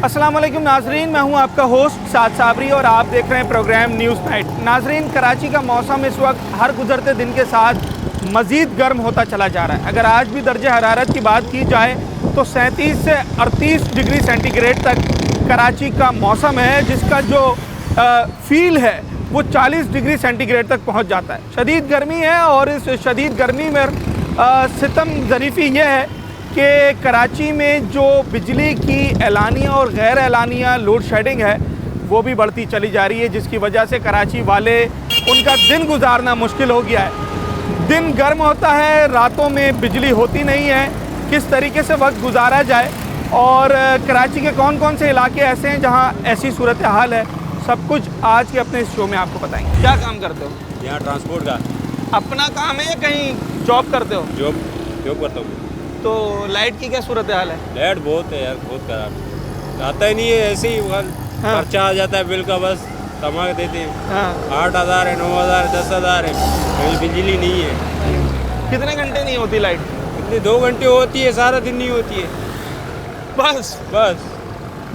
अस्सलाम वालेकुम नाजरीन, मैं हूं आपका होस्ट साद साबरी और आप देख रहे हैं प्रोग्राम न्यूज़ नाइट। नाजरीन, कराची का मौसम इस वक्त हर गुजरते दिन के साथ मज़ीद गर्म होता चला जा रहा है। अगर आज भी दर्जे हरारत की बात की जाए तो 37 से 38 डिग्री सेंटीग्रेड तक कराची का मौसम है, जिसका जो फील है वो 40 डिग्री सेंटीग्रेड तक पहुँच जाता है। शदीद गर्मी है और इस शदीद गर्मी में सितम ज़रीफ़ी ये है कि कराची में जो बिजली की एलानिया और गैर एलानिया लोड शेडिंग है वो भी बढ़ती चली जा रही है, जिसकी वजह से कराची वाले उनका दिन गुजारना मुश्किल हो गया है। दिन गर्म होता है, रातों में बिजली होती नहीं है। किस तरीके से वक्त गुजारा जाए और कराची के कौन कौन से इलाके ऐसे हैं जहां ऐसी सूरत हाल है, सब कुछ आज के अपने इस शो में आपको बताएंगे। क्या काम करते हो? यहाँ ट्रांसपोर्ट का अपना काम है या कहीं जॉब करते हो? जॉब करता हूँ। तो लाइट की क्या सूरत हाल है? लाइट बहुत है यार, बहुत खराब, आता ही नहीं है। ऐसे ही खर्चा आ जाता है बिल का, बस कमा के देते हैं। 8,000 है, 9,000 है, 10,000 है, कहीं बिजली नहीं है। कितने घंटे नहीं होती लाइट? इतने 2 घंटे होती है, सारा दिन नहीं होती है। बस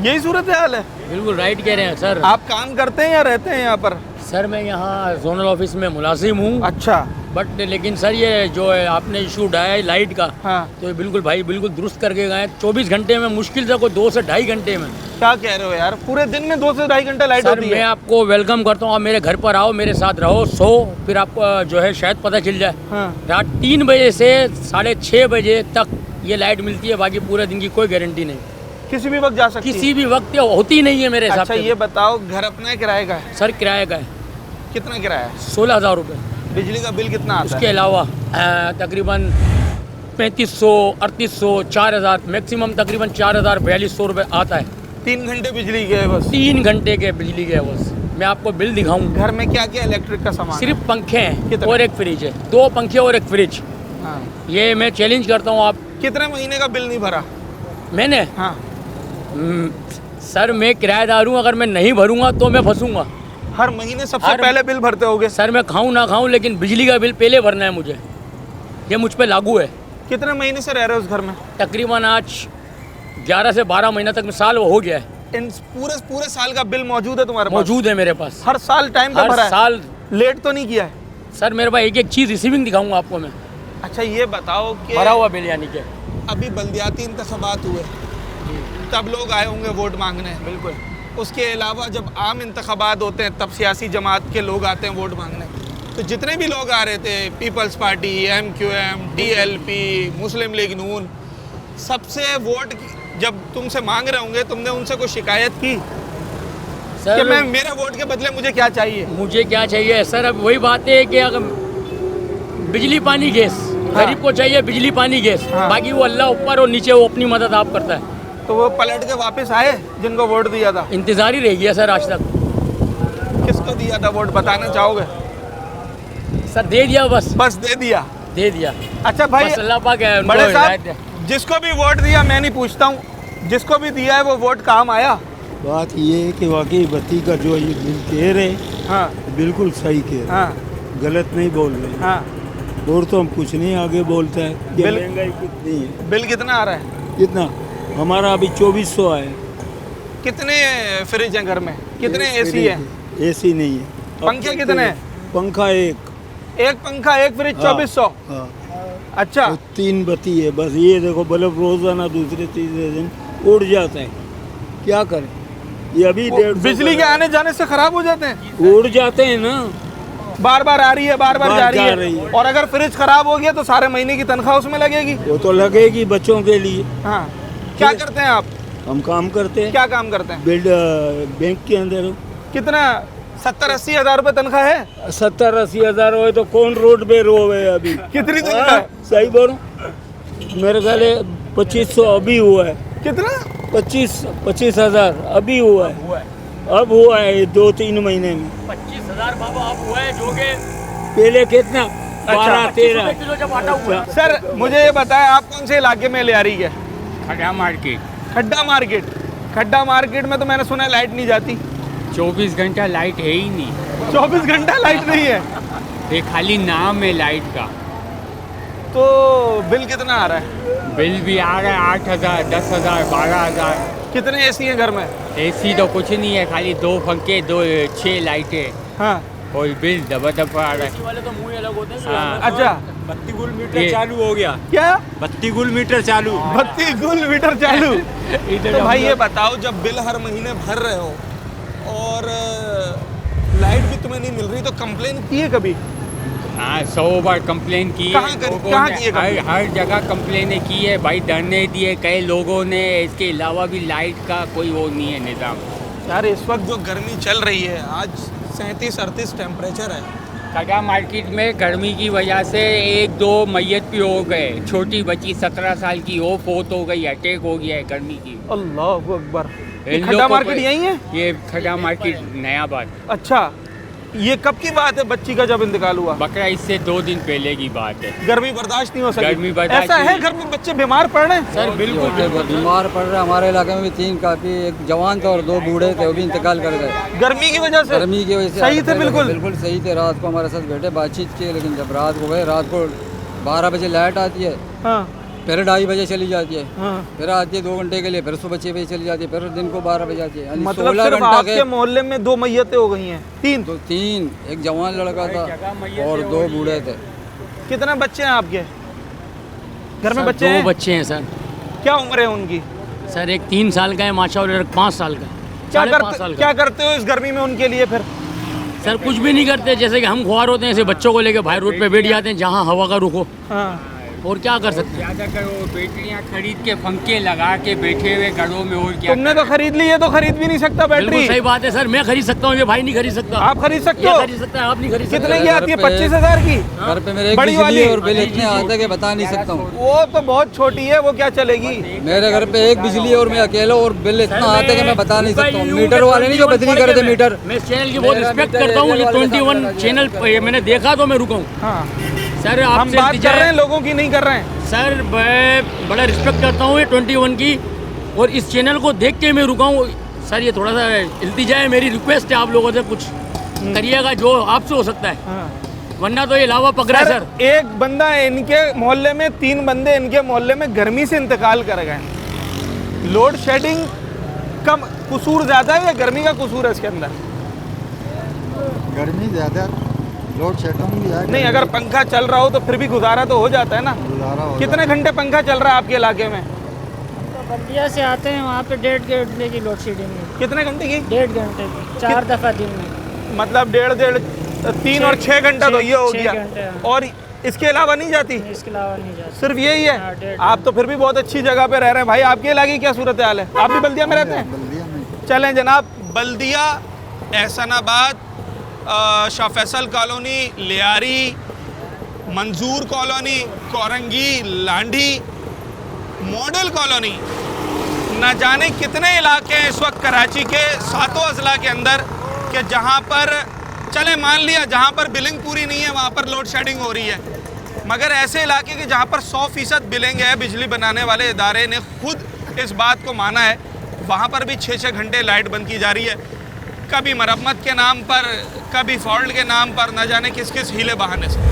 यही सूरत हाल है। बिल्कुल राइट कह रहे हैं सर। आप काम करते हैं या रहते हैं यहाँ पर? सर मैं यहाँ जोनल ऑफिस में मुलाजिम हूँ। अच्छा। बट लेकिन सर ये जो है आपने इशू उठाया है लाइट का, हाँ। तो ये बिल्कुल भाई बिल्कुल दुरुस्त करके गए। 24 घंटे में मुश्किल से कोई 2 से ढाई घंटे में। क्या कह रहे हो यार, पूरे दिन में 2 से ढाई घंटे लाइट सर होती है? मैं आपको वेलकम करता हूँ, आप मेरे घर पर आओ, मेरे साथ रहो, सो, फिर आपको जो है शायद पता चल जाए। हाँ। रात 3 बजे से 6:30 बजे तक ये लाइट मिलती है, बाकी पूरे दिन की कोई गारंटी नहीं। किसी भी वक्त जा सकती है? किसी भी वक्त ये होती नहीं है मेरे हिसाब अच्छा से। ये बताओ, घर अपना है किराए का है? सर किराए का है। कितना किराया है? 16,000 रुपये। बिजली का बिल कितना आता उसके है? अलावा तकरीबन 3500, 3800, 4,000, मैक्सिमम तकरीबन 4,000, 4,200 रुपये आता है। 3 घंटे बिजली के है बस? 3 घंटे के बिजली के बस। मैं आपको बिल दिखाऊं। घर में क्या क्या इलेक्ट्रिक का सामान? सिर्फ पंखे हैं कितने? और एक फ्रिज है। 2 पंखे और एक फ्रिज। हाँ। ये मैं चैलेंज करता हूँ। आप कितने महीने का बिल नहीं भरा? मैंने हाँ। सर मैं किराएदार हूँ, अगर मैं नहीं भरूंगा तो मैं फंसूंगा। हर महीने सबसे पहले बिल भरते होगे? सर मैं खाऊं ना खाऊं, लेकिन बिजली का बिल पहले भरना है मुझे, ये मुझ पे लागू है। कितने महीने से रह रहे हो उस घर में? तकरीबन आज 11 से 12 महीना तक साल हो गया है। इन पूरे साल का बिल मौजूद है तुम्हारे पास? मौजूद है मेरे पास। हर साल टाइम पे भरा है? हर साल। लेट तो नहीं किया है? सर मेरे पास एक चीज़ रिसीविंग दिखाऊंगा आपको मैं। अच्छा ये बताओ कि भरा हुआ बिल यानी कि अभी बल्दियाती इंतखाबात हुए तब लोग आए होंगे वोट मांगने? बिल्कुल। उसके अलावा जब आम इंतखाबात होते हैं तब सियासी जमात के लोग आते हैं वोट मांगने। तो जितने भी लोग आ रहे थे, पीपल्स पार्टी, MQM, DLP, मुस्लिम लीग नून, सबसे वोट जब तुमसे मांग रहे होंगे, तुमने उनसे कोई शिकायत की सर कि मैं मेरे वोट के बदले मुझे क्या चाहिए? मुझे क्या चाहिए सर? अब वही बात है कि अगर बिजली पानी गैस, गरीब को चाहिए बिजली पानी गैस। हाँ। बाकी वो अल्लाह ऊपर और नीचे वो अपनी मदद आप करता है। तो वो पलट के वापस आए जिनको वोट दिया था? इंतजार ही रह गया सर आज तक। किसको दिया था वोट, बताना चाहोगे? सर दे दिया, बस दे दिया? दे दिया। अच्छा भाई, बस अल्लाह पाक है, उनको बड़े हिदायत साहब, जिसको भी वोट दिया, मैं नहीं पूछता हूँ, जिसको भी दिया है वो वोट काम आया? बात ये है कि वाकई बत्ती का जो ये बिल कह रहे, हाँ बिल्कुल सही कह रहे, हाँ गलत नहीं बोल रहे। हाँ। और तो हम कुछ नहीं आगे बोलते हैं कि बिल- महंगाई कितनी है। बिल कितना आ रहा है? कितना? हमारा अभी 2400 आए। कितने फ्रिज हैं घर में? कितने AC है? AC नहीं है। पंखे कितने हैं? पंखा एक पंखा, एक फ्रिज, 2400? हाँ। अच्छा। तो 3 बत्ती है बस। ये देखो बल्ब रोजाना दूसरे तीसरे दिन उड़ जाता है, क्या करें? ये अभी 150 बिजली के आने जाने से खराब हो जाते हैं? उड़ जाते हैं ना, बार बार आ रही है, बार बार जा रही है। है। और अगर फ्रिज खराब हो गया तो सारे महीने की तनख्वाह उसमें लगेगी? वो तो लगेगी बच्चों के लिए। हाँ। क्या करते हैं आप? हम काम करते हैं। क्या काम करते हैं? बिल्ड बैंक के अंदर। कितना? 70-80 हज़ार रुपये तनख्वाह है? 70-80 हज़ार हो तो कौन रोड पे रोवे अभी? कितनी तनख्वाह है? सही बोलो, मेरे ख्याल 2500 अभी हुआ है। कितना? 25 हज़ार अभी हुआ है। अब हुआ है 2-3 महीने में। 25,000 बाबा अब हुआ है, जो के पहले कितना? 12-13 किलो जब आटा हुआ। सर मुझे ये बताएं, आप कौन से इलाके में ले आ रही है? खड़ा मार्केट। खड्डा मार्केट? खड्डा मार्केट में तो मैंने सुना है लाइट नहीं जाती? 24 घंटा लाइट है ही नहीं। 24 घंटा लाइट नहीं है? ये खाली नाम है लाइट का। तो बिल कितना आ रहा है? बिल भी आ रहा है 8,000, 10,000, 12,000। कितने एसी हैं घर में? एसी तो कुछ नहीं है, खाली 2 पंखे, 6 लाइटें हाँ और बिल दबा दबा आ रहा है। वाले तो मुंह अलग होते हैं। हाँ। अच्छा, बत्ती गुल मीटर चालू हो गया। क्या बत्ती गुल मीटर चालू। बत्ती गुल मीटर चालू? इधर तो भाई ये बताओ, जब बिल हर महीने भर रहे हो और लाइट भी तुम्हें नहीं मिल रही, तो कंप्लेन की है कभी? हाँ 100 बार कंप्लेन की है। कहाँ की है complaint? हर जगह कंप्लेनें की है भाई, धरने दिए कई लोगों ने। इसके अलावा भी लाइट का कोई वो नहीं है निज़ाम। यार इस वक्त जो गर्मी चल रही है, आज 37-38 टेम्परेचर है। खड़ा मार्केट में गर्मी की वजह से 1-2 मैयत भी हो गए। छोटी बच्ची 17 साल की वो फोत हो गई, अटैक हो गया है गर्मी की। अल्लाह अकबर। इन खड्डा लोगों को- मार्केट यही है? ये खड़ा मार्केट नया बात। अच्छा, ये कब की बात है बच्ची का जब इंतकाल हुआ? बकरा इससे 2 दिन पहले की बात है। गर्मी बर्दाश्त नहीं हो सकी? गर्मी बर्दाश्त ऐसा है नहीं। घर में बच्चे बीमार पड़ रहे हैं? सर बिल्कुल बीमार पड़ रहे हैं। हमारे इलाके में भी 3 काफी, एक जवान था और 2 बूढ़े थे, वो भी इंतकाल कर गए गर्मी की वजह से? गर्मी की वजह से। सही थे बिल्कुल? बिल्कुल सही थे। रात को हमारे साथ बैठे बातचीत की, लेकिन जब रात को गए, रात को 12 बजे लाइट आती है, हाँ फिर 2:30 बजे चली जाती है, हाँ। फिर आती है 2 घंटे के लिए, फिर सुबह 6 बजे चली जाती है, फिर दिन को 12 बजे आती है। यानी मतलब 16 सिर्फ घंटा आपके मोहल्ले में 2 मैयतें हो गई हैं? 3? तो 3, एक जवान लड़का था और 2 बूढ़े थे। कितने बच्चे हैं आपके घर में? बच्चे 2 हैं? बच्चे हैं सर। क्या उम्र है उनकी? सर एक 3 साल का है माशा और एक 5 साल का है। क्या 5.5 साल क्या करते हो इस गर्मी में उनके लिए फिर? सर कुछ भी नहीं करते, जैसे कि हम खुआर होते हैं ऐसे बच्चों को लेके बाहर रोड पे बैठ जाते हैं जहाँ हवा का रुख हो, हाँ। और क्या कर सकते हैं। ज़्यादातर वो बैटरियाँ खरीद के पंखे लगा के बैठे हुए घरों में, और क्या। तुमने तो खरीद ली है, तो खरीद भी नहीं सकता बिल्कुल बैटरी? सही बात है सर, मैं खरीद सकता हूँ, ये भाई नहीं खरीद सकता। आप खरीद सकते ये हो? खरीद सकता है, आप नहीं खरीद सकते। कितने की आती है? घर पे- 25,000 की? घर पे मेरे एक बड़ी बिजली वाली? और बिल इतने आते कि बता नहीं सकता हूँ। वो तो बहुत छोटी है, वो क्या चलेगी? मेरे घर पे एक बिजली और मैं अकेला, और बिल इतना सर, आते कि मैं बता नहीं सकता हूँ। मैं मीटर वाले नहीं जो बदली कर दे मीटर। मैं इस चैनल की बहुत मेरा रिस्पेक्ट मीटर करता हूँ, ये एयरटेल वाले 21 साथ चैनल ये मैंने देखा तो मैं रुका हूँ। हाँ, सर हम आपसे बात कर इल्तिजा रहे हैं है। लोगों की, नहीं कर रहे हैं। सर मैं बड़ा रिस्पेक्ट करता हूँ ये 21 की, और इस चैनल को देख के मैं रुका हूँ। सर ये थोड़ा सा इल्तिजा है, मेरी रिक्वेस्ट है आप लोगों से, कुछ करिएगा जो आपसे हो सकता है, हाँ। वरना तो ये लावा पकड़ा है सर। एक बंदा इनके मोहल्ले में, 3 बंदे इनके मोहल्ले में गर्मी से इंतकाल कर गए। लोड शेडिंग का कसूर ज्यादा है या गर्मी का कसूर है इसके अंदर? गर्मी ज़्यादा, लोड शेडिंग भी है। नहीं, अगर पंखा चल रहा हो तो फिर भी गुजारा तो हो जाता है ना? गुजारा हो कितने घंटे पंखा चल रहा है आपके इलाके में? बल्दिया से आते हैं, वहाँ पे 1.5 घंटे की लोड शेडिंग है। कितने घंटे की? 1.5 घंटे की, 4 दफ़ा दिन में। मतलब 1.5 3 और 6 घंटा तो ये हो 6 गया, घंटे, हाँ। और इसके अलावा नहीं जाती? इसके अलावा नहीं जाते। सिर्फ यही हाँ, है? 1.5 आप तो फिर भी बहुत अच्छी जगह पे रह रहे हैं भाई। आपके इलाके की क्या सूरत हाल है? आप भी बल्दिया में रहते हैं? बल्दिया में। चलें जनाब, Baldia, Ehsanabad, Shah Faisal colony, Lyari, Manzoor colony, Korangi, Landhi, model colony, न जाने कितने इलाके हैं इस वक्त कराची के 7 अजला के अंदर कि जहां पर, चले मान लिया जहां पर बिलिंग पूरी नहीं है वहां पर लोड शेडिंग हो रही है, मगर ऐसे इलाके के जहां पर 100% बिलिंग है, बिजली बनाने वाले इदारे ने खुद इस बात को माना है, वहां पर भी 6-6 घंटे लाइट बंद की जा रही है। कभी मरम्मत के नाम पर, कभी फॉल्ट के नाम पर, न जाने किस किस हीले बहाने से।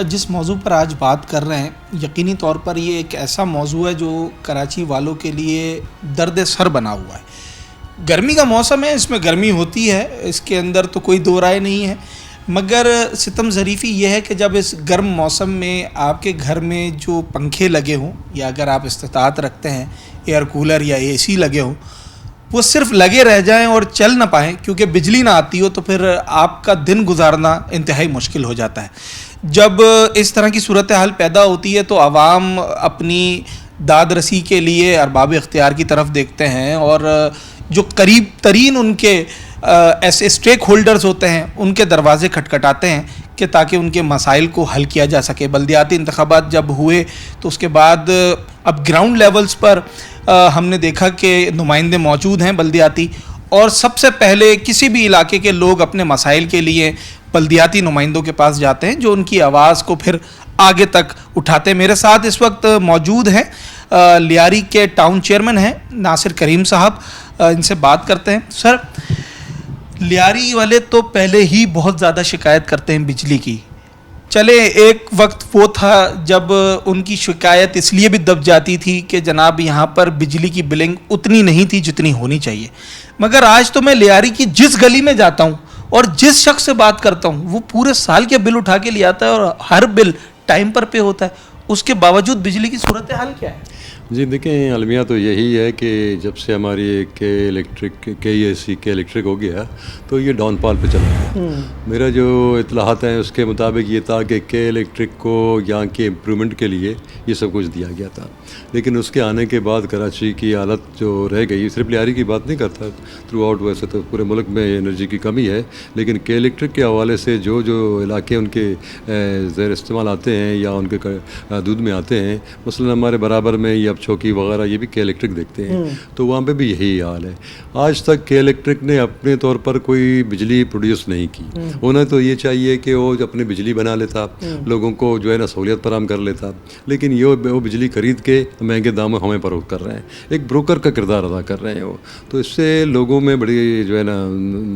जिस मौजू पर आज बात कर रहे हैं, यकीनी तौर पर ये एक ऐसा मौजू है जो कराची वालों के लिए दर्द सर बना हुआ है। गर्मी का मौसम है, इसमें गर्मी होती है, इसके अंदर तो कोई दो राय नहीं है, मगर सितम ज़रीफ़ी यह है कि जब इस गर्म मौसम में आपके घर में जो पंखे लगे हों, या अगर आप इस्तिताअत रखते हैं एयर कूलर या एसी लगे हों, वो सिर्फ लगे रह जाएं और चल ना पाएँ क्योंकि बिजली ना आती हो, तो फिर आपका दिन गुजारना इंतहाई मुश्किल हो जाता है। जब इस तरह की सूरत हाल पैदा होती है तो आवाम अपनी दाद रसी के लिए अरबाब इख्तियार की तरफ देखते हैं, और जो करीब तरीन उनके ऐसे स्टेक होल्डर्स होते हैं उनके दरवाज़े खटखटाते हैं कि ताकि उनके मसाइल को हल किया जा सके। बल्दियाती इंतखाबात जब हुए तो उसके बाद अब ग्राउंड लेवल्स पर हमने देखा कि नुमाइंदे मौजूद हैं बल्दियाती, और सबसे पहले किसी भी इलाके के लोग अपने मसाइल के लिए बल्दियाती नुमाइंदों के पास जाते हैं जो उनकी आवाज़ को फिर आगे तक उठाते हैं। मेरे साथ इस वक्त मौजूद हैं लियारी के टाउन चेयरमैन हैं नासिर करीम साहब, इनसे बात करते हैं। सर, लियारी वाले तो पहले ही बहुत ज़्यादा शिकायत करते हैं बिजली की। चले एक वक्त वो था जब उनकी शिकायत इसलिए भी दब जाती थी कि जनाब यहाँ पर बिजली की बिलिंग उतनी नहीं थी जितनी होनी चाहिए, मगर आज तो मैं लियारी की जिस गली में जाता हूँ और जिस शख्स से बात करता हूँ वो पूरे साल के बिल उठा के ले आता है और हर बिल टाइम पर पे होता है। उसके बावजूद बिजली की सूरत हाल क्या है? जी देखें, अलमिया तो यही है कि जब से हमारी के इलेक्ट्रिक हो गया तो ये डाउनफॉल पे चला गया। मेरा जो इतलाहात हैं उसके मुताबिक ये था कि के इलेक्ट्रिक को यहाँ के इम्प्रूवमेंट के लिए ये सब कुछ दिया गया था, लेकिन उसके आने के बाद कराची की हालत जो रह गई, सिर्फ लियारी की बात नहीं करता, थ्रू आउट वैसे तो पूरे मुल्क में एनर्जी की कमी है, लेकिन के इलेक्ट्रिक के हवाले से जो जो इलाके उनके ज़ेर इस्तेमाल आते हैं या उनके दूध में आते हैं, मसलन हमारे बराबर में या चौकी वगैरह ये भी के इलेक्ट्रिक देखते हैं, तो वहाँ पे भी यही हाल है। आज तक के इलेक्ट्रिक ने अपने तौर पर कोई बिजली प्रोड्यूस नहीं की। उन्हें तो ये चाहिए कि वो अपनी बिजली बना लेता, लोगों को जो है ना सहूलियत फराहम कर लेता, लेकिन ये वो बिजली खरीद के महंगे दामों हमें फरोख्त कर रहे हैं, एक ब्रोकर का किरदार अदा कर रहे हैं वो। तो इससे लोगों में बड़ी जो है ना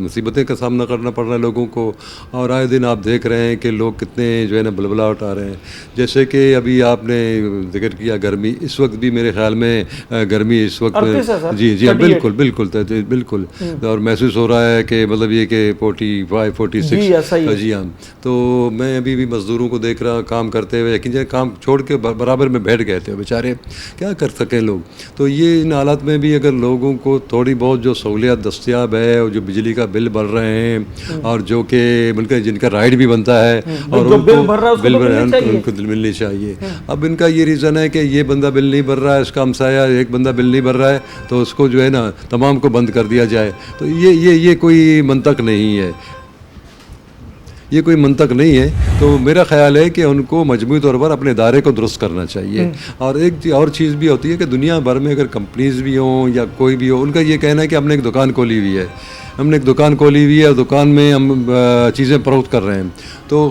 मुसीबतें का सामना करना पड़ रहा है लोगों को, और आए दिन आप देख रहे हैं कि लोग कितने जो है ना बलबला उठा रहे हैं। जैसे कि अभी आपने जिक्र किया गर्मी, इस वक्त भी मेरे ख्याल में गर्मी इस वक्त जी बिल्कुल बिल्कुल बिल्कुल और महसूस हो रहा है कि मतलब ये कि 45 46 जी हाँ। तो मैं अभी भी मज़दूरों को देख रहा काम करते हुए, यकीन काम छोड़ के बराबर में बैठ गए थे बेचारे, क्या कर सकें लोग। तो ये इन हालात में भी अगर लोगों को थोड़ी बहुत जो सहूलियत दस्तियाब है और जो बिजली का बिल भर रहे हैं और जो कि बल्कि जिनका राइट भी बनता है और उनको बिल उनको मिलनी चाहिए। अब इनका ये रीज़न है कि ये बंदा बिल नहीं भर रहा है, इसका हमसाया एक बंदा बिल नहीं भर रहा है तो उसको जो है ना तमाम को बंद कर दिया जाए, तो ये कोई मंतक नहीं है, ये कोई मंतक नहीं है। तो मेरा ख्याल है कि उनको मजमूई तौर पर अपने इदारे को दुरुस्त करना चाहिए। और एक और चीज़ भी होती है कि दुनिया भर में अगर कंपनीज़ भी हों या कोई भी हो, उनका ये कहना है कि हमने एक दुकान खोली हुई है, हमने एक दुकान खोली हुई है और दुकान में हम चीज़ें फरोख्त कर रहे हैं। तो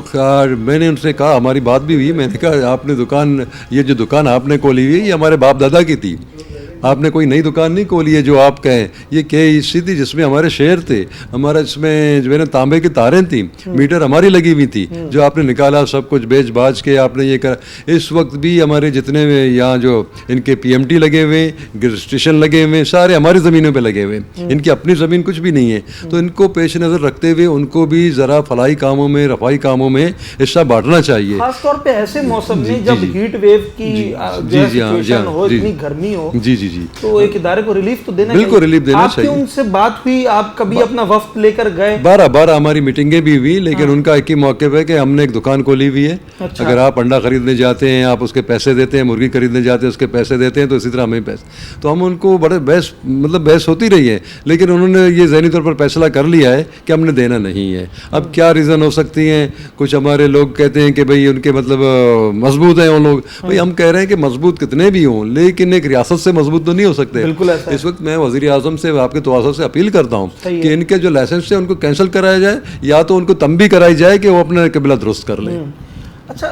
मैंने उनसे कहा, हमारी बात भी हुई, मैंने कहा आपने दुकान, ये जो दुकान आपने खोली हुई है ये हमारे बाप दादा की थी, आपने कोई नई दुकान नहीं खोली है जो आप कहें। ये KEC थी जिसमें हमारे शेयर थे, हमारा इसमें जो है ना तांबे की तारें थी, मीटर हमारी लगी हुई थी, जो आपने निकाला सब कुछ बेच बाज के आपने ये करा। इस वक्त भी हमारे जितने यहाँ जो इनके PMT लगे हुए, स्टेशन लगे हुए, सारे हमारी ज़मीनों पे लगे हुए, इनकी अपनी ज़मीन कुछ भी नहीं है। तो इनको पेश नज़र रखते हुए उनको भी ज़रा फलाई कामों में, रफाई कामों में हिस्सा बांटना चाहिए, खासतौर पे ऐसे मौसम में जब हीट वेव की सिचुएशन हो, इतनी गर्मी हो। जी तो एक इदारे को रिलीफ तो देना, बिल्कुल रिलीफ देना चाहिए। आपकी उनसे बात हुई, आप कभी अपना वफ्द लेकर गए? 12 हमारी मीटिंगें भी हुई, लेकिन उनका एक ही मौके है कि हमने एक दुकान खोली हुई है। अच्छा। अगर आप अंडा खरीदने जाते हैं आप उसके पैसे देते हैं, मुर्गी खरीदने जाते हैं उसके पैसे देते हैं, तो इसी तरह हमें पैसे, तो हम उनको बड़े बहस होती रही है, लेकिन उन्होंने ये ज़हनी तौर पर फैसला कर लिया है कि हमने देना नहीं है। अब क्या रीज़न हो सकती हैं, कुछ हमारे लोग कहते हैं कि भाई उनके मतलब मजबूत हैं वो लोग, भाई हम कह रहे हैं कि मजबूत कितने भी हों, लेकिन एक रियासत से मजबूत तो नहीं हो सकते। इस वक्त मैं वज़ीर आज़म से आपके तवाज़ुर से अपील करता हूँ कि इनके जो लाइसेंस है उनको कैंसिल कराया जाए, या तो उनको तंबी कराई जाए कि वो अपना कबिला दुरुस्त कर लें। अच्छा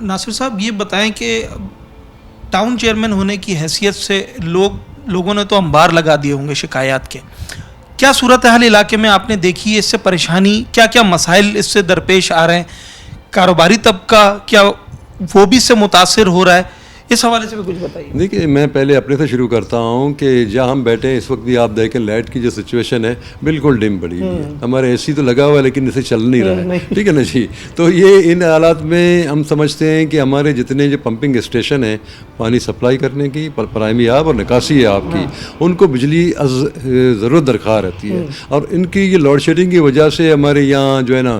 नासिर साहब, ये बताएं कि टाउन चेयरमैन होने की हैसियत से लोगों ने तो अंबार लगा दिए होंगे शिकायत के, क्या सूरत हाल इलाके में आपने देखी है? इससे परेशानी क्या क्या मसाइल इससे दरपेश आ रहे हैं? कारोबारी तबका क्या वो भी इससे मुतासिर हो रहा है? इस हवाले से भी कुछ बताइए। देखिए, मैं पहले अपने से शुरू करता हूँ कि जहाँ हम बैठे हैं इस वक्त भी आप देखें लाइट की जो सिचुएशन है बिल्कुल डिम पड़ी है, हमारे AC तो लगा हुआ है लेकिन इसे चल नहीं रहा है, ठीक है ना जी। तो ये इन हालात में हम समझते हैं कि हमारे जितने जो पंपिंग स्टेशन हैं पानी सप्लाई करने की, प्राइमरी आब और निकासी है आपकी, उनको बिजली ज़रूरत दरकार रहती है, और इनकी ये लोड शेडिंग की वजह से हमारे यहाँ जो है ना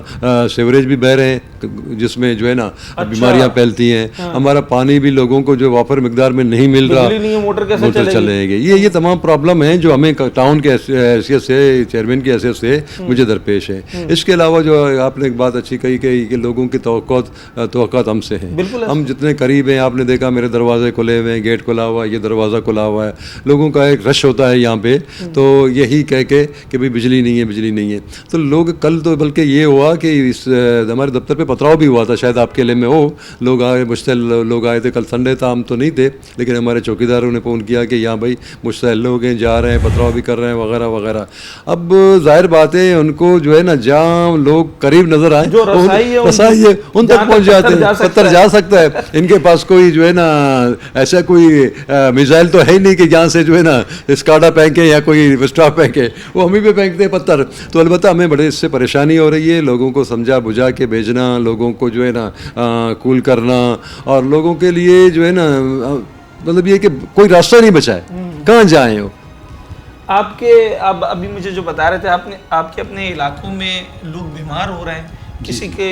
सीवरेज भी बह रहे हैं जिसमें जो है ना बीमारियाँ फैलती हैं, हमारा पानी भी लोगों को जो वाफर मिकदार में नहीं मिल रहा, मोटर कैसे चलेगी। ये तमाम प्रॉब्लम है जो हमें टाउन के हैसियत से, चेयरमैन की हैसियत से मुझे दरपेश है। इसके अलावा जो आपने एक बात अच्छी कही कि लोगों की तवक्कुआत हमसे हैं, हम जितने करीब हैं, आपने देखा मेरे दरवाजे खुले हुए हैं, गेट खुला हुआ है, ये दरवाज़ा खुला हुआ है, लोगों का एक रश होता है यहाँ पे, तो यही कह के कि भाई बिजली नहीं है, बिजली नहीं है। तो लोग कल तो बल्कि ये हुआ कि इस हमारे दफ्तर पे पथराव भी हुआ था, शायद आपके लिए में हो, लोग आए, मुश्किल लोग आए थे, कल संडे था, था, हम तो नहीं थे, लेकिन हमारे चौकीदारों ने फ़ोन किया कि यहाँ भाई मुश्तैल लोग हैं, जा रहे हैं, पथराव भी कर रहे हैं वगैरह वगैरह। अब जाहिर बात है उनको जो है ना जहाँ लोग करीब नज़र आए, जो रसाई है उन तक पहुँच जाते हैं, पत्थर जा सकता है। इनके पास कोई जो है ना ऐसा कोई मिसाइल तो है ही नहीं कि जहाँ से जो है ना स्काडा फेंके या कोई विस्टा फेंके, वो हम ही पे फेंकते हैं पत्थर। तो अलबत्ता हमें बड़े इससे परेशानी हो रही है, लोगों को समझा बुझा के भेजना, लोगों को जो है ना कूल करना, और लोगों के लिए जो है ना मतलब ये कि कोई रास्ता नहीं बचा है, कहाँ जाएं वो। आपके अब अभी मुझे जो बता रहे थे आपके अपने इलाकों में लोग बीमार हो रहे हैं, किसी के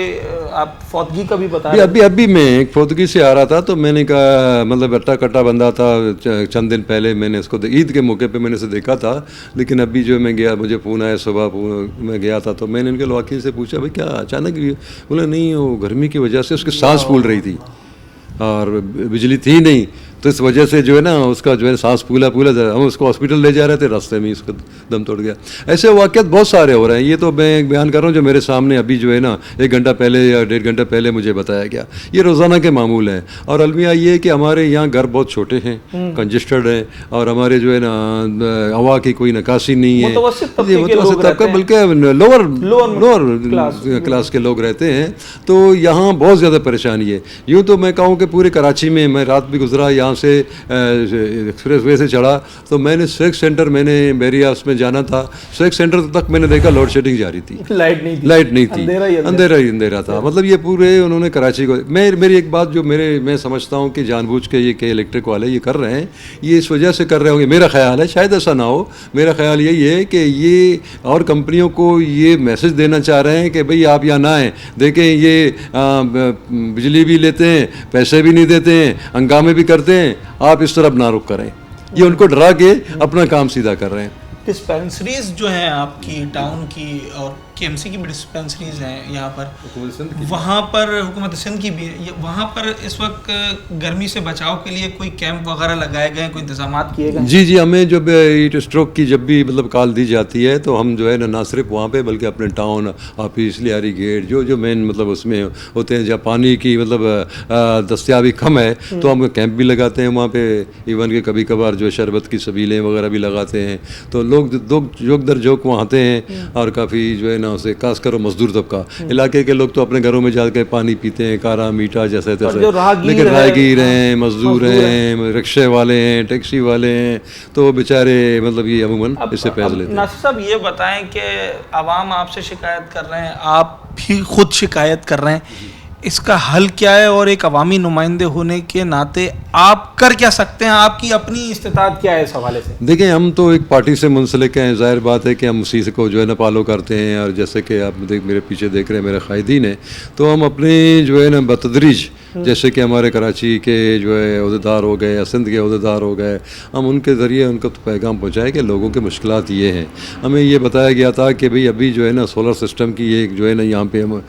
आप फौतगी का भी बता रहे थे। अभी मैं एक फौतगी से आ रहा था तो मैंने कहा मतलब अट्टा कट्टा बंदा था, चंद दिन पहले मैंने इसको ईद के मौके पे मैंने इसे देखा था, लेकिन अभी जो मैं गया, मुझे फ़ोन आया सुबह, मैं गया था तो मैंने इनके वकील से पूछा भाई क्या अचानक, बोला नहीं वो गर्मी की वजह से उसकी सांस फूल रही थी और बिजली थी नहीं, तो इस वजह से जो है ना उसका जो है सांस फूला, हम उसको हॉस्पिटल ले जा रहे थे, रास्ते में इसका दम तोड़ गया। ऐसे वाक़यात बहुत सारे हो रहे हैं, ये तो मैं बयान कर रहा हूँ जो मेरे सामने अभी जो है ना 1 घंटा पहले या 1.5 घंटा पहले मुझे बताया गया। ये रोज़ाना के मामूल हैं। और अलमिया ये है कि हमारे यहाँ घर बहुत छोटे हैं, कंजेस्टेड हैं, और हमारे जो है ना हवा की कोई निकासी नहीं है, बल्कि लोअर क्लास के लोग रहते हैं, तो यहाँ बहुत ज़्यादा परेशानी है। यूँ तो मैं कहूँ कि पूरे कराची में, मैं रात भी गुजरा यहाँ से एक्सप्रेस वे से चढ़ा तो मैंने स्वेक सेंटर, मैंने बेरियास में जाना था, स्वेक सेंटर तक मैंने देखा लोड शेडिंग जारी थी, लाइट नहीं थी, अंधेरा था। मतलब ये पूरे उन्होंने कराची को, मेरी एक बात जो मैं समझता हूँ कि जानबूझ के ये के इलेक्ट्रिक वाले ये कर रहे हैं, ये इस वजह से कर रहे होंगे, मेरा ख्याल है, शायद ऐसा ना हो, मेरा ख्याल यही है कि ये और कंपनियों को ये मैसेज देना चाह रहे हैं कि भाई आप यहाँ ना आएँ, देखें ये बिजली भी लेते हैं, पैसे भी नहीं देते हैं, हंगामे भी करते हैं, आप इस तरफ ना रुक करें। ये उनको डरा के अपना काम सीधा कर रहे हैं। डिस्पेंसरीज जो हैं आपकी टाउन की और केएमसी की भी डिस्पेंसरीज हैं यहाँ पर, वहाँ पर हुकूमत सिंध की भी है, वहाँ पर इस वक्त गर्मी से बचाव के लिए कोई कैंप वगैरह लगाए गए, कोई इंतजाम किए गए? जी, हमें जब हीट स्ट्रोक की जब भी मतलब कॉल दी जाती है तो हम जो है ना सिर्फ वहाँ पे बल्कि अपने टाउन ऑफिस, लियारी गेट, जो मेन मतलब उसमें होते हैं जहाँ पानी की मतलब दस्तियाबी कम है, तो हम कैंप भी लगाते हैं वहाँ पे। इवन के कभी कभार जो शरबत की सबीलें वगैरह भी लगाते हैं, तो लोग जोक दर जोक वहाँ आते हैं, और काफ़ी जो है ना उसे खास करो मजदूर तबका, इलाके के लोग तो अपने घरों में जाकर पानी पीते हैं, कारा मीठा जैसे तैसे, लेकिन राहगीर हैं, मजदूर हैं, रिक्शे वाले हैं, टैक्सी वाले हैं, तो बेचारे मतलब ये अमूमन इससे फैज़ लेते हैं। नासिर साहब ये बताएं कि आवाम आपसे शिकायत कर रहे हैं, आप भी खुद शिकायत कर रहे हैं, इसका हल क्या है, और एक अवामी नुमाइंदे होने के नाते आप कर क्या सकते हैं, आपकी अपनी इस्तेताअत क्या है इस हवाले से? देखिए, हम तो एक पार्टी से मुंसलिक हैं, ज़ाहिर बात है कि हम उसी को जो है ना फॉलो करते हैं, और जैसे कि आप मेरे पीछे देख रहे हैं मेरे कायदीन हैं, तो हम अपने जो है ना बतदरीज, जैसे कि हमारे कराची के जो है अहदेदार हो गए या सिंध के अहदेदार हो गए, हम उनके ज़रिए उनको तो पैगाम पहुँचाए कि लोगों के मुश्किलात ये हैं। हमें ये बताया गया था कि भाई अभी जो है ना सोलर सिस्टम की एक जो है ना यहाँ पे हम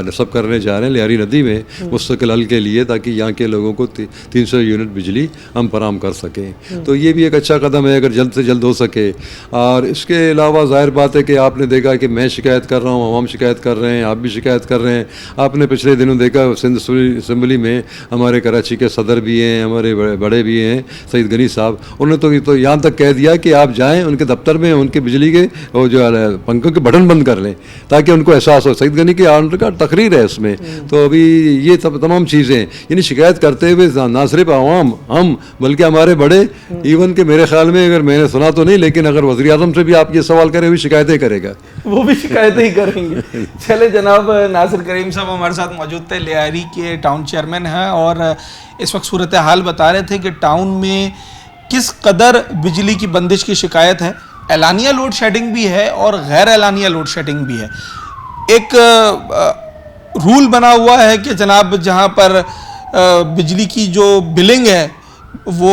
नस्ब करने जा रहे हैं लियारी नदी में मुस्तकिल हल के लिए, ताकि यहाँ के लोगों को 300 यूनिट बिजली हम फराम कर सकें। तो ये भी एक अच्छा कदम है अगर जल्द से जल्द हो सके। और इसके अलावा ज़ाहिर बात है कि आपने देखा कि मैं शिकायत कर रहा हूँ, हम शिकायत कर रहे हैं, आप भी शिकायत कर रहे हैं। आपने पिछले दिनों देखा सिंध असम्बली में हमारे कराची के सदर भी हैं, हमारे बड़े भी हैं, सईद गनी साहब, उन्होंने तो यहाँ तक कह दिया कि आप जाएँ उनके दफ्तर में, उनके बिजली के वो जो पंखों के बटन बंद कर लें ताकि उनको एहसास हो। सईद गनी के ऑनर का तकरीर है उसमें। तो अभी ये तमाम चीज़ें यानी शिकायत करते हुए ना सिर्फ आवाम हम बल्कि हमारे बड़े, इवन के मेरे ख्याल में, अगर मैंने सुना तो नहीं, लेकिन अगर वज़ीर आज़म से भी आप ये सवाल करें, भी शिकायतें करेगा, वो भी शिकायतें ही करेंगे। चले जनाब, नासिर करीम साहब हमारे साथ मौजूद थे, लियारी के टाउन चेयरमैन हैं, और इस वक्त सूरत हाल बता रहे थे कि टाउन में किस कदर बिजली की बंदिश की शिकायत है। एलानिया लोड शेडिंग भी है और गैर एलानिया लोड शेडिंग भी है। एक रूल बना हुआ है कि जनाब जहाँ पर बिजली की जो बिलिंग है वो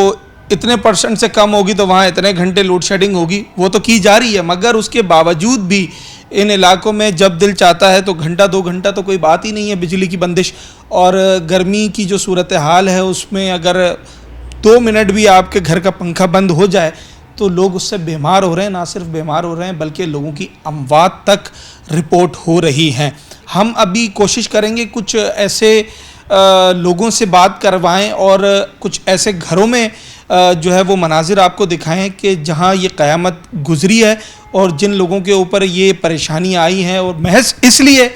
इतने % से कम होगी तो वहाँ इतने घंटे लोड शेडिंग होगी, वो तो की जा रही है, मगर उसके बावजूद भी इन इलाकों में जब दिल चाहता है तो घंटा 2 घंटा तो कोई बात ही नहीं है बिजली की बंदिश। और गर्मी की जो सूरत हाल है उसमें अगर 2 मिनट भी आपके घर का पंखा बंद हो जाए तो लोग उससे बीमार हो रहे हैं, ना सिर्फ बीमार हो रहे हैं बल्कि लोगों की अमवात तक रिपोर्ट हो रही हैं। हम अभी कोशिश करेंगे कुछ ऐसे लोगों से बात करवाएं और कुछ ऐसे घरों में जो है वो मनाजिर आपको दिखाएं कि जहां ये क़यामत गुजरी है और जिन लोगों के ऊपर ये परेशानियां आई हैं, और महज इसलिए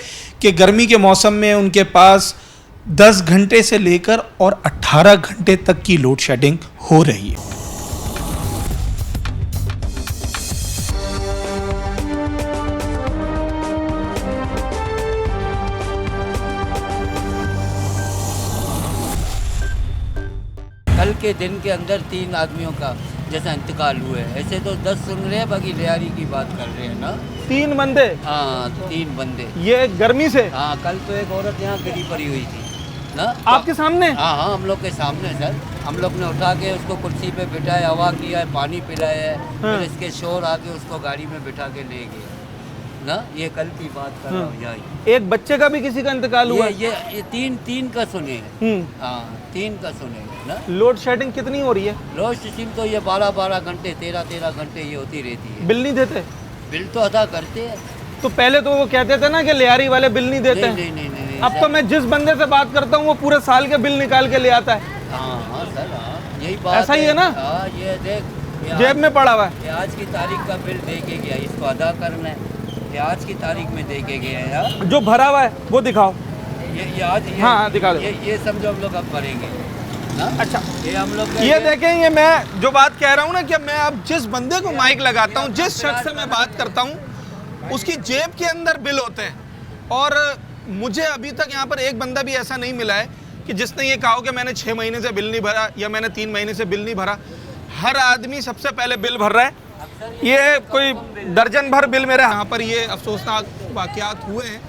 कि गर्मी के मौसम में उनके पास 10 घंटे से लेकर और 18 घंटे तक की लोड शेडिंग हो रही है। कल के दिन के अंदर 3 आदमियों का जैसा इंतकाल हुआ है, ऐसे तो 10 सुन रहे हैं, बाकी लियारी की बात कर रहे हैं ना। 3 बंदे? हाँ 3 बंदे। ये गर्मी से? हाँ, कल तो एक औरत यहाँ गिरी पड़ी हुई थी ना, आपके सामने? हाँ हाँ, हम लोग के सामने सर। हम लोग ने उठा के उसको कुर्सी पे बिठाया, हवा किया है, पानी पिलाया है, फिर इसके शोर आके उसको गाड़ी में बिठा के ले गए ना। ये कल की बात कर रहा हूँ यहाँ। एक बच्चे का भी किसी का इंतकाल हुआ? ये 3 का सुने हैं। हाँ 3 का सुने हैं ना। लोड शेडिंग कितनी हो रही है? लोड शेडिंग तो ये 12 घंटे 13 घंटे ये होती रहती है। बिल नहीं देते? बिल तो अदा करते हैं। तो पहले तो वो कहते थे ना कि लियारी वाले बिल नहीं देते हैं। नहीं, अब तो मैं जिस बंदे से बात करता हूँ वो पूरे साल के बिल निकाल के ले आता है। हाँ सर, हाँ यही बात ऐसा ही है ना? हाँ, ये देख जेब में पड़ा हुआ है। ये आज की तारीख का बिल दे के गया, इसको अदा करना है। ये आज की तारीख में दे के गया है यार। जो भरा हुआ है वो दिखाओ। ये आज हाँ दिखा दो। ये समझो हम लोग अब भरेंगे ना। अच्छा, ये हम लोग ये देखें, ये मैं जो बात कह रहा हूँ ना कि मैं अब जिस बंदे को माइक लगाता हूँ, जिस शख्स से मैं बात करता हूँ, उसकी जेब के अंदर बिल होते हैं। और मुझे अभी तक यहाँ पर एक बंदा भी ऐसा नहीं मिला है कि जिसने ये कहा हो कि मैंने 6 महीने से बिल नहीं भरा या मैंने 3 महीने से बिल नहीं भरा। हर आदमी सबसे पहले बिल भर रहा है। ये कोई दर्जन भर बिल मेरे यहाँ पर ये अफसोसनाक वाक़यात हुए हैं,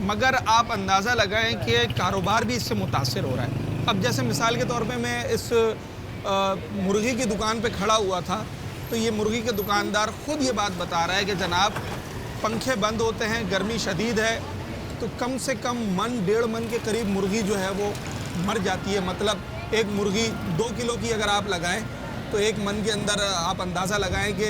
मगर आप अंदाज़ा लगाएं कि कारोबार भी इससे मुतासिर हो रहा है। अब जैसे मिसाल के तौर पे मैं इस मुर्गी की दुकान पे खड़ा हुआ था, तो ये मुर्गी के दुकानदार ख़ुद ये बात बता रहा है कि जनाब पंखे बंद होते हैं, गर्मी शदीद है, तो कम से कम 1.5 मन के करीब मुर्गी जो है वो मर जाती है। मतलब एक मुर्गी 2 किलो की अगर आप लगाएं तो 1 मन के अंदर आप अंदाज़ा लगाएं कि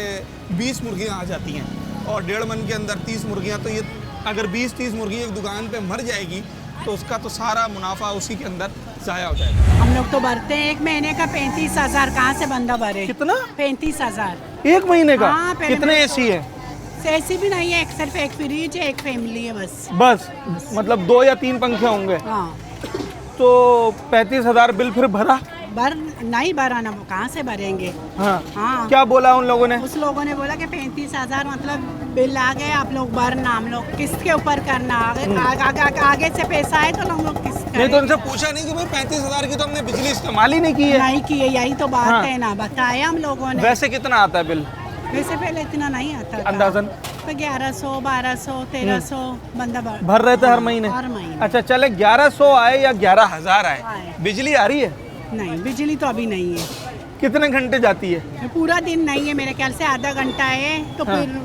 20 मुर्गियाँ आ जाती हैं, और 1.5 मन के अंदर 30 मुर्गियाँ, तो ये अगर 20-30 मुर्गी एक दुकान पे मर जाएगी तो उसका तो सारा मुनाफा उसी के अंदर ज़ाया हो जाएगा। हम लोग तो भरते हैं 1 महीने का 35,000, कहाँ से बंदा भरे? कितना? 35,000 1 महीने का? हाँ, कितने एसी है? ऐसी भी नहीं है, सिर्फ एक फ्रिज है, एक फैमिली है बस मतलब 2 या 3 पंखे होंगे। हाँ। तो 35,000 बिल फिर भरा? नहीं भरा ना, कहाँ से भरेंगे? हाँ। क्या बोला उन लोगों ने? उस लोगों ने बोला कि 35,000 मतलब बिल आ गए, आप लोग भरना, हम लोग किस्त के ऊपर करना, आगे से पैसा है तो हम लोग किस्त नहीं। तो उनसे पूछा नहीं कि भाई 35,000 की तो हमने बिजली इस्तेमाल ही नहीं की है? नहीं की है, यही तो बात है ना, बताया हम लोगों ने। वैसे कितना आता है बिल? वैसे पहले इतना नहीं आता था। अंदाजन 1100, 1200, 1300 बंदा भर रहे थे हर महीने? हर महीने। अच्छा चले 1100 आए या 11,000 आए, बिजली आ रही है? नहीं, बिजली तो अभी नहीं है। कितने घंटे जाती है? पूरा दिन नहीं है, मेरे ख्याल से आधा घंटा है, तो फिर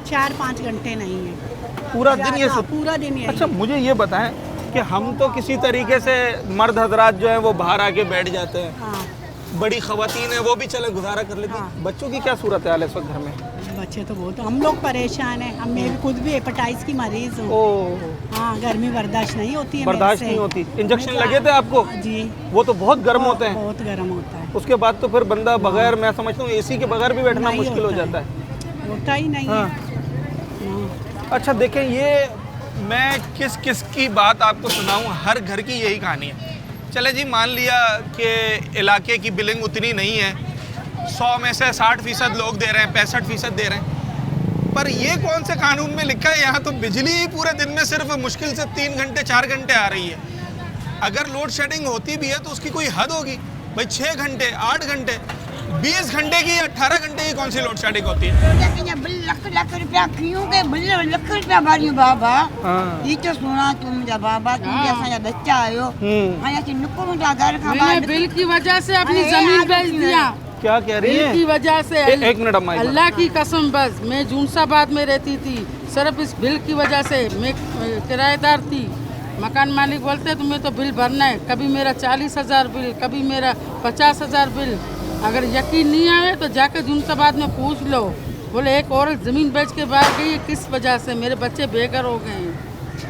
4-5 घंटे नहीं है। पूरा दिन ये पूरा दिन ये। अच्छा मुझे ये बताएं कि हम तो किसी तरीके से मर्द हजरात जो है वो बाहर आके बैठ जाते हैं। हाँ। बड़ी खवातीन है वो भी चले गुजारा कर लेती हैं। बच्चों की क्या सूरत हाल है इस वक्त घर में? बच्चे तो बहुत, हम लोग परेशान हैं। मैं भी खुद भी हेपेटाइटिस की मरीज हूँ। हाँ, गर्मी बर्दाश्त नहीं होती है। बर्दाश्त नहीं होती। इंजेक्शन लगे थे आपको? जी। वो तो बहुत गर्म होते हैं। बहुत गर्म होता है। उसके बाद तो फिर बंदा बगैर, मैं समझता हूँ एसी के बगैर भी बैठना मुश्किल हो जाता है। होता ही नहीं है। अच्छा देखें, ये मैं किस किस की बात आपको सुनाऊँ, हर घर की यही कहानी है। चले जी, मान लिया कि इलाके की बिलिंग उतनी नहीं है, 100 में से 60% लोग दे रहे हैं, 65% दे रहे हैं, पर ये कौन से कानून में लिखा है यहाँ तो बिजली पूरे दिन में सिर्फ मुश्किल से 3 घंटे 4 घंटे आ रही है। अगर लोड शेडिंग होती भी है तो उसकी कोई हद होगी भाई। 6 घंटे 8 घंटे 20 घंटे की 18 घंटे की कौन सी लोड शेडिंग होती है? लाख रुपया क्यों के लाख रुपया भरी बाबा। ये तो सुना तुम जब बाबा, तुम जैसा बच्चा आयो घर का बिल की वजह से अपनी जमीन बेच दिया। क्या कह रही है? बिल की वजह से। एक मिनट अल्लाह की कसम, बस मैं जूनसाबाद में रहती थी, सिर्फ इस बिल की वजह से। मैं किराएदार थी, मकान मालिक बोलते तुम्हें तो बिल भरना है। कभी मेरा 40,000 बिल, कभी मेरा 50,000 बिल। अगर यकीन नहीं आए तो जाकर जूनसाबाद में पूछ लो। बोले एक औरत ज़मीन बेच के बाहर गई है, किस वजह से? मेरे बच्चे बेघर हो गए हैं।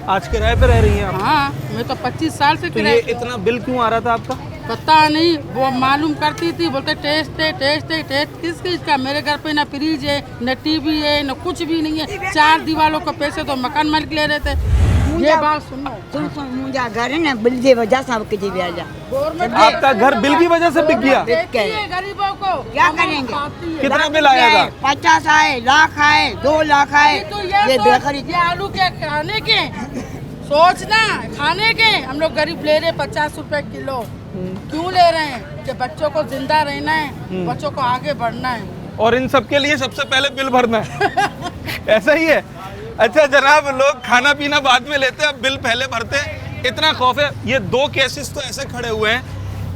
आज किराए पे रह रही हैं आप? हाँ, मैं तो 25 साल से तो किराए ये पे हूँ। इतना बिल क्यों आ रहा था आपका? पता नहीं, वो मालूम करती थी, बोलते टेस्ट है, टेस्ट है, टेस्ट किस चीज़ का? मेरे घर पे ना फ्रिज है, न टीवी है, न कुछ भी नहीं है। 4 दीवारों को पैसे तो मकान मालिक ले रहे थे। ये बात सुनो, सुन मुझा घर है ना बिल जे वजह से के जी ब्याजा आपका घर बिल की वजह से बिक गया? गरीबों को क्या करेंगे? कितना बिल आया था? 50 आए, लाख आए, 2 लाख आए। ये बेखरी ये आलू क्या खाने के? सोचना खाने के। हम लोग गरीब ले रहे 50 रुपए किलो। क्यों ले रहे हैं? कि बच्चों को जिंदा रहना है, बच्चों को आगे बढ़ना है। और इन सब के लिए सबसे पहले बिल भरना है। ऐसा ही है? अच्छा जनाब, लोग खाना पीना बाद में लेते हैं, अब बिल पहले भरते हैं। इतना खौफ है। ये 2 केसेस तो ऐसे खड़े हुए हैं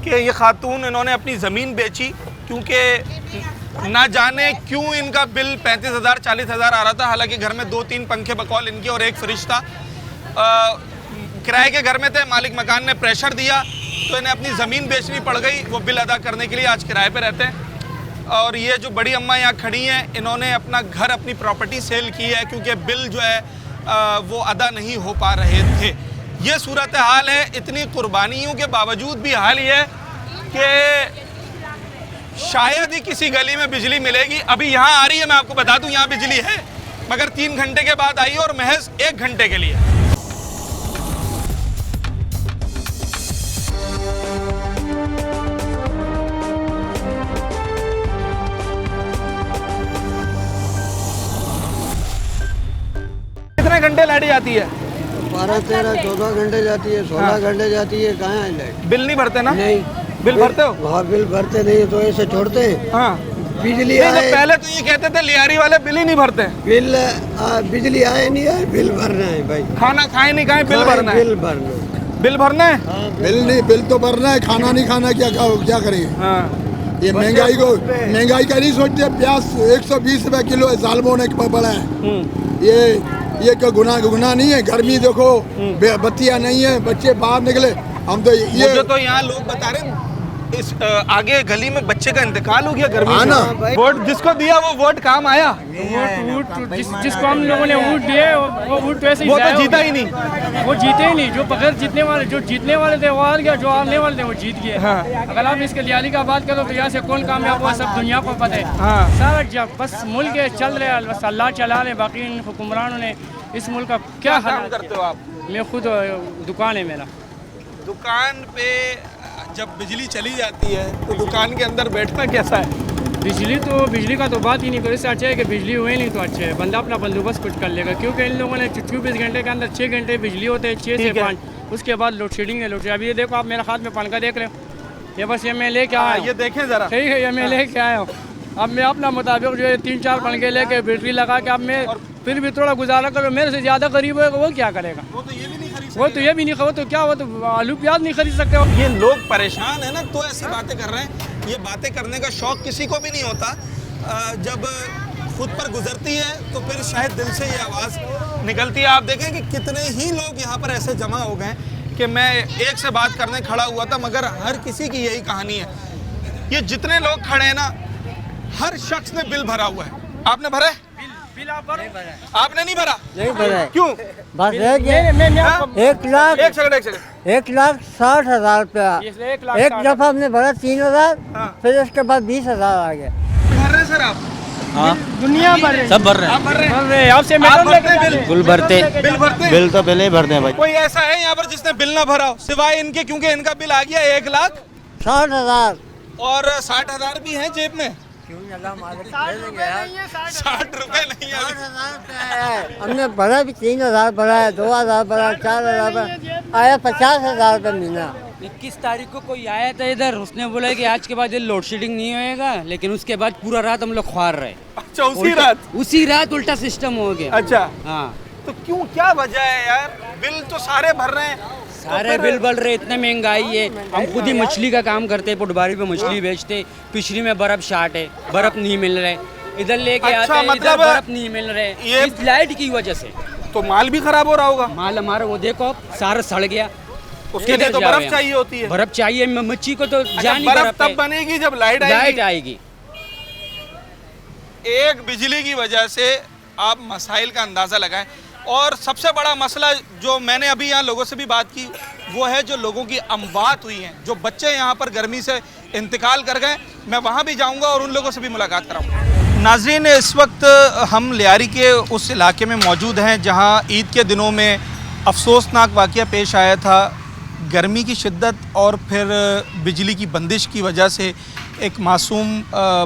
कि ये खातून इन्होंने अपनी ज़मीन बेची क्योंकि ना जाने क्यों इनका बिल 35,000 40,000 आ रहा था। हालांकि घर में 2-3 पंखे बकौल इनके और एक फ्रिज था। किराए के घर में थे, मालिक मकान ने प्रेशर दिया तो इन्हें अपनी ज़मीन बेचनी पड़ गई वो बिल अदा करने के लिए। आज किराए पे रहते हैं। और ये जो बड़ी अम्मा यहाँ खड़ी हैं, इन्होंने अपना घर, अपनी प्रॉपर्टी सेल की है क्योंकि बिल जो है वो अदा नहीं हो पा रहे थे। ये सूरत हाल है। इतनी कुर्बानियों के बावजूद भी हाल ये है कि शायद ही किसी गली में बिजली मिलेगी। अभी यहाँ आ रही है, मैं आपको बता दूँ यहाँ बिजली है, मगर 3 घंटे के बाद आई और महज 1 घंटे के लिए। कितने घंटे लाइट जाती है? 12, 13, 14 घंटे जाती है, 16 घंटे जाती है। कहाँ है लाइट? बिल नहीं भरते ना? नहीं। बिल भरते हो? हाँ, बिल भरते नहीं तो ऐसे छोड़ते हैं। हाँ, बिजली नहीं, आए, पहले तो ये कहते थे लियारी वाले बिल ही नहीं भरते। बिल बिजली आए नहीं आए, बिल भरना है भाई। खाना खाए नहीं खाए, बिल भरना है। बिल भरना, बिल भरना है। बिल नहीं, बिल तो भरना है, खाना नहीं खाना क्या करेंगे? हाँ। ये महंगाई का नहीं सोचते। प्याज 120 रुपए किलो है, साल में होने बढ़ा है। ये क्या गुनाह नहीं है? गर्मी देखो, बत्तियां नहीं है, बच्चे बाहर निकले। हम तो ये मुझे तो यहाँ लोग बता रहे हैं इस आगे गली में बच्चे का इंतकाल हो गया गर्मी से। वोट जिसको दिया वो वोट काम आया। जिसको हम लोगों ने वोट दिए वो वोट वैसे ही वो तो जीता ही नहीं। वो जीते ही नहीं। जो बगैर जीतने वाले, जो जीतने वाले थे वो हार गया, जो हारने वाले थे वो जीत गए। हाँ। अगर आप इसके लियाली का बात करो तो यहाँ से कौन कामयाब हुआ सब दुनिया को पता है। हाँ। सारा जब बस मुल्क चल रहे, बस अल्लाह चला रहे। बाकी इन हुक्मरानों ने इस मुल्क का क्या काम करते हो आप? मैं खुद दुकान है मेरा। दुकान पे जब बिजली चली जाती है तो दुकान के अंदर बैठना कैसा है? बिजली का तो बात ही नहीं करो। इससे अच्छा है कि बिजली हुई नहीं तो अच्छा है, बंदा अपना बंदोबस्त कुछ कर लेगा। क्योंकि इन लोगों ने 24 घंटे के अंदर 6 घंटे बिजली होते हैं, 6 से 5। उसके बाद लोड शेडिंग है। अभी ये देखो, आप मेरे हाथ में पंखा देख रहे हो, ये बस ये मैं लेके आया। ये देखें जरा। ठीक है, ये मैं लेके आया हूँ। अब मैं अपना मुताबिक जो है 3-4 पंखे लेके बैटरी लगा के, अब मैं फिर भी थोड़ा गुजारा करो। मेरे से ज़्यादा गरीब होगा वो क्या करेगा? वो तो ये भी नहीं खरीद सकते। वो तो क्या, वो तो आलू प्याज नहीं खरीद सकते। ये लोग परेशान है ना, तो ऐसी बातें कर रहे हैं। ये बातें करने का शौक किसी को भी नहीं होता। जब खुद पर गुजरती है तो फिर शायद दिल से ये आवाज़ निकलती है। आप देखें कि कितने ही लोग यहाँ पर ऐसे जमा हो गए कि मैं एक से बात करने खड़ा हुआ था, मगर हर किसी की यही कहानी है। ये जितने लोग खड़े हैं ना, हर शख्स ने बिल भरा हुआ है। आपने भरा है? बिल आप भरे? आपने नहीं भरा? नहीं भरा। क्यों? बस 1,60,000 रुपया। एक दफा हमने भरा 3,000, फिर उसके बाद 20,000 आ गया। भर रहे सर आप? हाँ, दुनिया भर रहे, सब भर रहे हैं। आप भर रहे हैं? आपसे आप भरते हैं बिल? बिल भरते, बिल तो पहले ही भरते हैं भाई। कोई ऐसा है यहाँ पर जिसने बिल ना भरा हो सिवाय इनके? क्योंकि इनका बिल आ गया 1,60,000 और 60,000 भी हैं जेब में। 60 रुपए नहीं है। हमने भरा भी 3,000 भरा है, 2,000 भरा, 4,000 भरा, आया 50,000 रुपये महीना। 21 तारीख को कोई आया था इधर, उसने बोला कि आज के बाद ये लोड शेडिंग नहीं होएगा, लेकिन उसके बाद पूरा रात हम लोग ख्वार रहे। अच्छा, उसी रात उल्टा सिस्टम हो गया। अच्छा, हाँ। तो क्यों, क्या वजह है यार? बिल तो सारे भर रहे हैं। सारे बिल बढ़ रहे, इतने महंगाई है। हम खुद ही मछली का काम करते हैं, पटवारी पे मछली बेचते। पिछड़ी में बर्फ शार्ट है, बर्फ नहीं मिल रहे। इधर लेके आते हैं, इधर बर्फ नहीं मिल रहे, ये इस लाइट की वजह से। तो माल भी खराब हो रहा होगा? माल हमारा वो देखो सारा सड़ गया। उसके लिए तो बर्फ चाहिए होती है। बर्फ चाहिए मच्छी को तो जानी। बर्फ तब बनेगी जब लाइट आएगी। एक बिजली की वजह से आप मसाइल का अंदाजा लगाएं। और सबसे बड़ा मसला जो मैंने अभी यहाँ लोगों से भी बात की वो है जो लोगों की अमवात हुई हैं, जो बच्चे यहाँ पर गर्मी से इंतकाल कर गए। मैं वहाँ भी जाऊँगा और उन लोगों से भी मुलाकात कराऊँगा। नाज़रीन, इस वक्त हम लियारी के उस इलाके में मौजूद हैं जहाँ ईद के दिनों में अफसोसनाक वाक़या पेश आया था। गर्मी की शिद्दत और फिर बिजली की बंदिश की वजह से एक मासूम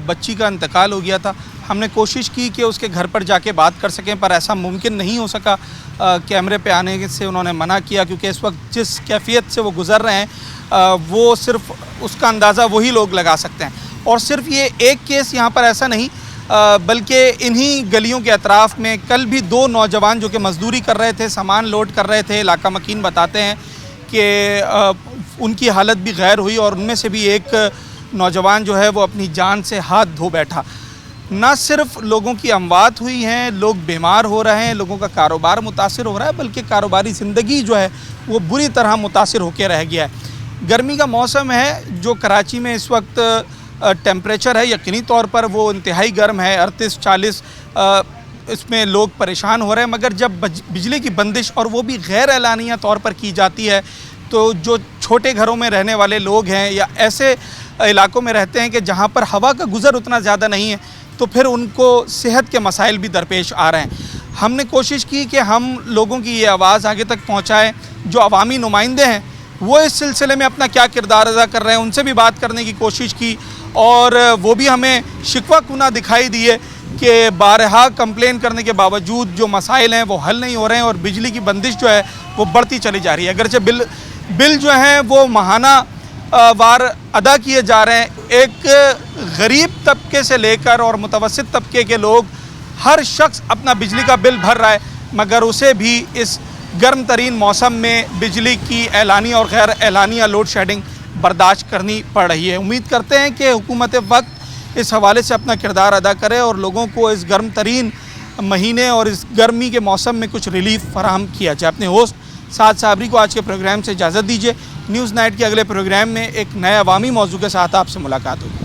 बच्ची का इंतकाल हो गया था। हमने कोशिश की कि उसके घर पर जाके बात कर सकें, पर ऐसा मुमकिन नहीं हो सका। कैमरे पे आने से उन्होंने मना किया, क्योंकि इस वक्त जिस कैफियत से वो गुज़र रहे हैं वो सिर्फ उसका अंदाज़ा वही लोग लगा सकते हैं। और सिर्फ ये एक केस यहाँ पर ऐसा नहीं, बल्कि इन्हीं गलियों के अतराफ़ में कल भी 2 नौजवान जो कि मज़दूरी कर रहे थे, सामान लोड कर रहे थे, इलाका मकीन बताते हैं कि उनकी हालत भी गैर हुई और उनमें से भी एक नौजवान जो है वो अपनी जान से हाथ धो बैठा। ना सिर्फ लोगों की अमवात हुई हैं, लोग बीमार हो रहे हैं, लोगों का कारोबार मुतासिर हो रहा है, बल्कि कारोबारी ज़िंदगी जो है वो बुरी तरह मुतासिर होकर रह गया है। गर्मी का मौसम है, जो कराची में इस वक्त टेम्परेचर है यकीनी तौर पर वो इंतहाई गर्म है, 38-40 इसमें लोग परेशान हो रहे हैं। मगर जब बिजली की बंदिश और वो भी गैर एलानिया तौर पर की जाती है, तो जो छोटे घरों में रहने वाले लोग हैं या ऐसे इलाकों में रहते हैं कि जहाँ पर हवा का गुज़र उतना ज़्यादा नहीं है, तो फिर उनको सेहत के मसाइल भी दरपेश आ रहे हैं। हमने कोशिश की कि हम लोगों की ये आवाज़ आगे तक पहुँचाएँ। जो अवामी नुमाइंदे हैं वो इस सिलसिले में अपना क्या किरदार अदा कर रहे हैं, उनसे भी बात करने की कोशिश की, और वो भी हमें शिकवा कुना दिखाई दिए कि बारहा कंप्लेन करने के बावजूद जो मसाइल हैं वो हल नहीं हो रहे हैं और बिजली की बंदिश जो है वो बढ़ती चली जा रही है। अगरचे बिल जो हैं वो माहाना वार अदा किए जा रहे हैं। एक गरीब तबके से लेकर और मुतवस्सित तबके के लोग, हर शख्स अपना बिजली का बिल भर रहा है, मगर उसे भी इस गर्म तरीन मौसम में बिजली की एलानी और गैर एलानिया लोड शेडिंग बर्दाश्त करनी पड़ रही है। उम्मीद करते हैं कि हुकूमत वक्त इस हवाले से अपना किरदार अदा करे और लोगों को इस गर्म तरीन महीने और इस गर्मी के मौसम में कुछ रिलीफ फराहम किया जाए। अपने होस्ट साद साबरी को आज के प्रोग्राम से इजाज़त दीजिए। न्यूज़ नाइट के अगले प्रोग्राम में एक नए अवामी मौजू के साथ आपसे मुलाकात होगी।